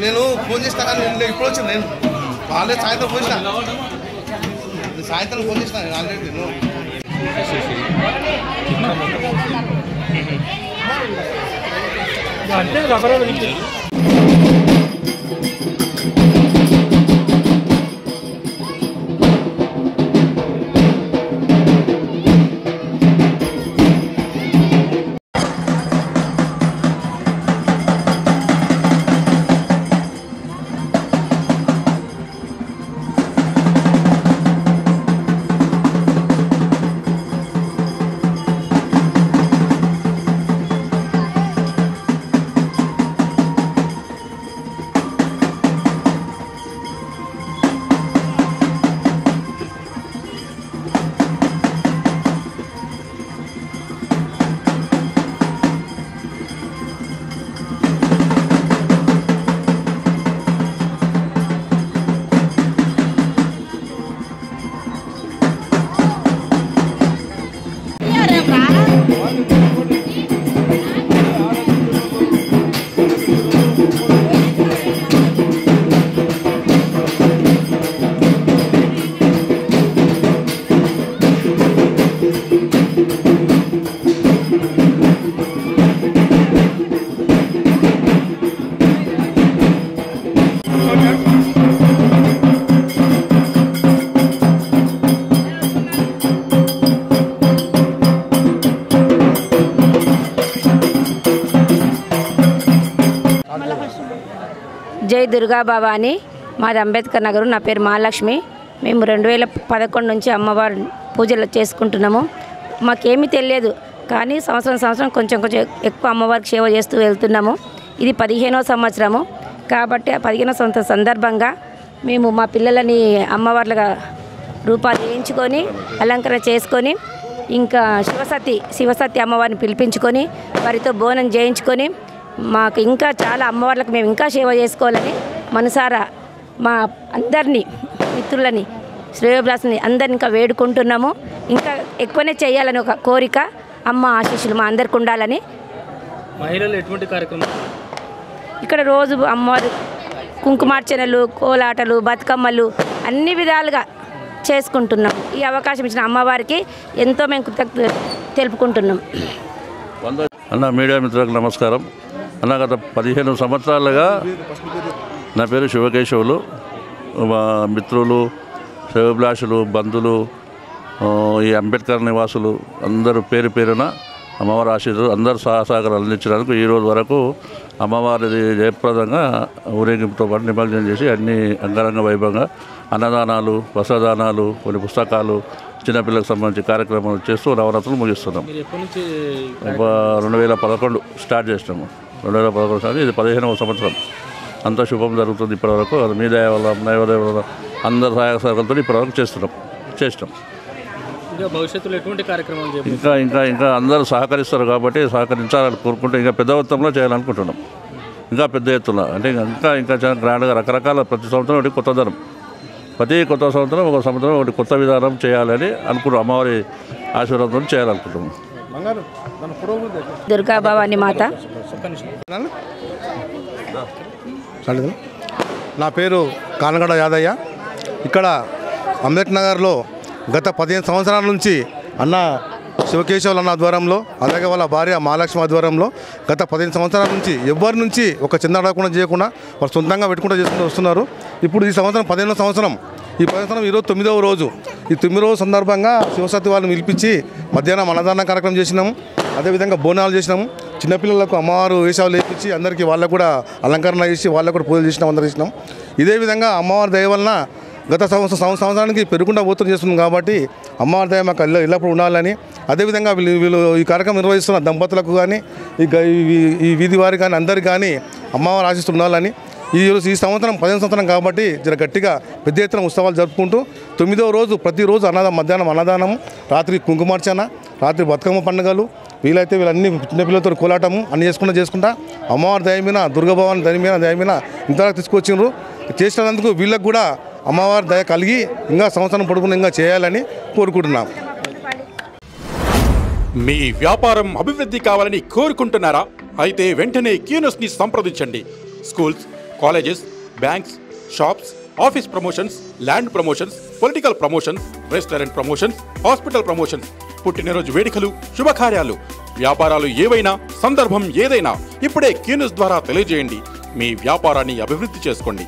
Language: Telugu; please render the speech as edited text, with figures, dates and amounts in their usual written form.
నేను ఫోన్ చేస్తా కానీ ఇప్పుడు వచ్చాను నేను ఆల్రెడీ సాయంత్రం ఫోన్ చేసిన సాయంత్రం ఫోన్ చేసిన నేను ఆల్రెడీ నేను జై దుర్గా భవాని మాది అంబేద్కర్ నగర్. నా పేరు మహాలక్ష్మి. మేము 2011 నుంచి అమ్మవారి పూజలు చేసుకుంటున్నాము. మాకేమీ తెలియదు కానీ సంవత్సరం కొంచెం ఎక్కువ అమ్మవారికి సేవ చేస్తూ వెళ్తున్నాము. ఇది 15వ సంవత్సరము కాబట్టి 15వ సంవత్సరం సందర్భంగా మేము మా పిల్లలని అమ్మవార్లుగా రూపాలు వేయించుకొని అలంకరణ చేసుకొని ఇంకా శివసతి అమ్మవారిని పిలిపించుకొని వారితో బోనం చేయించుకొని మాకు ఇంకా చాలా అమ్మవార్లకు మేము ఇంకా సేవ చేసుకోవాలని మనసారా మా అందరినీ మిత్రులని శ్రేయోభిలాషులని అందరిని ఇంకా వేడుకుంటున్నాము. ఇంకా ఎక్కువనే చేయాలని ఒక కోరిక. అమ్మ ఆశీస్సులు మా అందరికి ఉండాలని. మహిళలు ఎటువంటి కార్యక్రమం ఇక్కడ రోజు అమ్మవారు కుంకుమార్చనలు, కోలాటలు, బతుకమ్మలు అన్ని విధాలుగా చేసుకుంటున్నాం. ఈ అవకాశం ఇచ్చిన అమ్మవారికి ఎంతో మేము కృతజ్ఞత తెలుపుకుంటున్నాం. అన్న మీడియా మిత్రులకు నమస్కారం. అన్న గత 15 సంవత్సరాలుగా నా పేరు శివకేశవులు. మా మిత్రులు, శ్రేయోభిలాషులు, బంధువులు, ఈ అంబేద్కర్ నివాసులు అందరూ పేరు పేరున అమ్మవారి ఆశీర్వాదాలు అందరూ సహకారాలు అందించడానికి ఈరోజు వరకు అమ్మవారిది జయప్రదంగా ఊరేగింపుతో పాటు నిమజ్జనం చేసి అన్ని అంగరంగ వైభవంగా అన్నదానాలు, వస్త్రదానాలు, కొన్ని పుస్తకాలు, చిన్నపిల్లలకు సంబంధించి కార్యక్రమాలు చేస్తూ నవరాత్రులు ముగిస్తున్నాం. 2011 స్టార్ట్ చేసినాము. 2011 స్టార్ట్, ఇది 15వ సంవత్సరం. అంతా శుభం జరుగుతుంది ఇప్పటివరకు. అది మీ దయ వల్ల, నైవేద్య వల్ల అందరు సహాయ సహకారాలతో ఇప్పటివరకు చేసినాం. భవిష్యత్తులో ఎటువంటి కార్యక్రమాలు ఇంకా అందరూ సహకరిస్తారు కాబట్టి సహకరించాలని కోరుకుంటే ఇంకా పెద్ద మొత్తంలో చేయాలనుకుంటున్నాం. ఇంకా పెద్ద ఎత్తున అంటే ఇంకా చాలా గ్రాండ్గా రకరకాల ప్రతి సంవత్సరం ఒకటి కొత్తదనం, ప్రతి కొత్త సంవత్సరం ఒక సంవత్సరం ఒకటి కొత్త విధానం చేయాలని అనుకుంటున్నాం. అమ్మవారి ఆశీర్వాదంతో చేయాలనుకుంటున్నాం. దుర్గా భవాని మాత. నా పేరు కానగడ యాదయ్య. ఇక్కడ అంబేద్కర్ నగర్లో గత 15 సంవత్సరాల నుంచి అన్న శివకేశవులు అన్న ఆధ్వర్యంలో, అలాగే వాళ్ళ భార్య మహాలక్ష్మి ఆధ్వర్యంలో గత 15 సంవత్సరాల నుంచి ఎవరి నుంచి ఒక చిన్న అడగకుండా చేయకుండా వాళ్ళు సొంతంగా పెట్టుకుంటూ చేసుకుంటూ వస్తున్నారు. ఇప్పుడు ఈ సంవత్సరం 15వ సంవత్సరం. ఈ 15వ సంవత్సరం ఈరోజు 9వ రోజు. ఈ 9వ రోజు సందర్భంగా శివసతి వాళ్ళని పిలిపించి మధ్యాహ్నం అన్నదాన కార్యక్రమం చేసినాము. అదేవిధంగా బోనాలు చేసినాము. చిన్నపిల్లలకు అమ్మవారు వేషాలు వేయించి అందరికీ వాళ్ళకు కూడా అలంకరణ చేసి వాళ్ళకు కూడా పూజలు చేసినాం, అందరూ చేసినాం. ఇదే విధంగా అమ్మవారి దయ వలన గత సంవత్సరానికి పెరుగుకుండా పోతులు చేస్తున్నాం కాబట్టి అమ్మవారి దయ మాకు ఎల్లప్పుడూ ఉండాలని, అదేవిధంగా వీళ్ళు ఈ కార్యక్రమం నిర్వహిస్తున్న దంపతులకు కానీ ఈ వీధి వారి కానీ అందరికీ కానీ అమ్మవారు ఆశిస్తూ ఉండాలని, ఈ సంవత్సరం 15వ సంవత్సరం కాబట్టి జర గట్టిగా పెద్ద ఎత్తున ఉత్సవాలు జరుపుకుంటూ 9వ రోజు ప్రతిరోజు మధ్యాహ్నం అన్నదానము, రాత్రి కుంకుమార్చన, రాత్రి బతుకమ్మ పండుగలు, వీలైతే వీళ్ళన్ని చిన్నపిల్లలతో కోలాటము అన్ని చేసుకుంటా అమ్మవారి దయ మీద, దుర్గాభవాని దయ మీద ఇంతవరకు తీసుకొచ్చిండ్రు. చేసినందుకు వీళ్ళకు కూడా అమ్మవారి దయ కలిగి ఇంకా సంవత్సరం పొడుగున ఇంకా చేయాలని కోరుకుంటున్నాం. మీ వ్యాపారం అభివృద్ధి కావాలని కోరుకుంటున్నారా? అయితే వెంటనే క్యూనస్ని సంప్రదించండి. Schools, colleges, banks, shops, office promotions, land promotions, political promotions, restaurant promotions, hospital promotions, పుట్టినరోజు వేడుకలు, శుభకార్యాలు, వ్యాపారాలు ఏవైనా, సందర్భం ఏదైనా ఇప్పుడే క్యూనస్ ద్వారా తెలియజేయండి. మీ వ్యాపారాన్ని అభివృద్ధి చేసుకోండి.